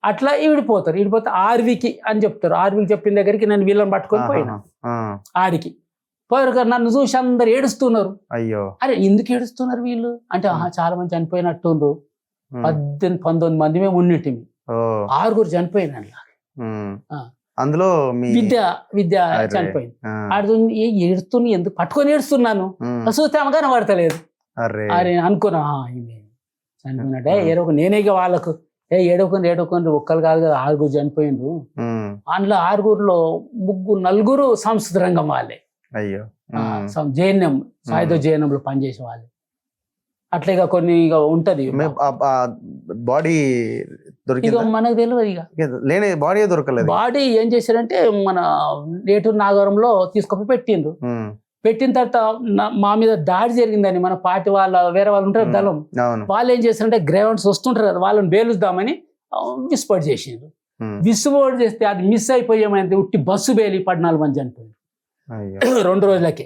అట్లా ఈడిపోతే ఆర్వికి అని చెప్తారు. ఆర్వికి చెప్పిన దగ్గరికి నేను వీళ్ళని పట్టుకొని పోయినా ఆడికి పోయారు కదా. నన్ను చూసి అందరు ఏడుస్తున్నారు. అయ్యో అరే ఎందుకు ఏడుస్తున్నారు వీళ్ళు అంటే చాలా మంది చనిపోయినట్టుండ్రు. 19 మంది మేము ఉన్నిటిమి, 6 చనిపోయిన అందులో విద్య చనిపోయింది. ఆడు ఏడుస్తున్నా ఎందుకు పట్టుకొని ఏడుస్తున్నాను చూస్తే ఆమె కనబడతలేదు. అరే అనుకున్నా చనిపోయినట్టే ఏడవకు. నేనే వాళ్ళకు ఏడవకుండా ఒక్కరు కాదు కదా 6 చనిపోయిండ్రు. అందులో 6లో 4 సంస్కృత రంగం వాళ్ళే. అయ్యో జేఎన్ఎం సాయుధ జేఎన్ఎంలో పనిచేసే వాళ్ళే. అట్లా ఇక కొన్ని ఇక ఉంటది. బాడీ ఇక మనకు తెలియదు. ఇక బాడీ దొరకలేదు. బాడీ ఏం చేశారంటే మన నేటూరు నాగవరంలో తీసుకొని పెట్టిండ్రు. పెట్టిన తర్వాత మా మీద దాడి జరిగిందని మన పార్టీ వాళ్ళ వేరే వాళ్ళు ఉంటారు దళం, వాళ్ళు ఏం చేస్తారంటే గ్రేవెంట్స్ వస్తుంటారు కదా వాళ్ళని బేలుద్దామని విస్ఫోట్ చేసిండ్రు. విస్ఫోట్ చేస్తే అది మిస్ అయిపోయేమైంది. ఉట్టి బస్సు బేలి 14 మంది చనిపోయింది 2 రోజులకే.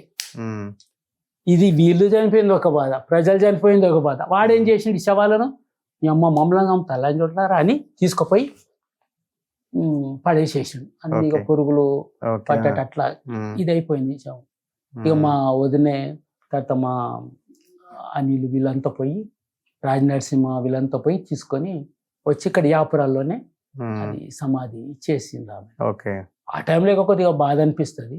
ఇది వీళ్ళు చనిపోయింది ఒక బాధ, ప్రజలు చనిపోయింది ఒక బాధ. వాడేం చేసిండు శవాలను మీ అమ్మ మమ్మల్ని తల్లని చోట్లారా అని తీసుకుపోయి పడేసేసిండు. అన్ని ఇక పురుగులు పట్టేటట్లా ఇది అయిపోయింది శవం. ఇక మా వదినే తర్వాత మా అనిలు వీళ్ళంతా పోయి రాజనరసింహ వీళ్ళంతా పోయి తీసుకొని వచ్చి ఇక్కడ యాపురాల్లోనే అది సమాధి చేసింది ఆమె. ఆ టైంలో కొద్దిగా బాధ అనిపిస్తుంది.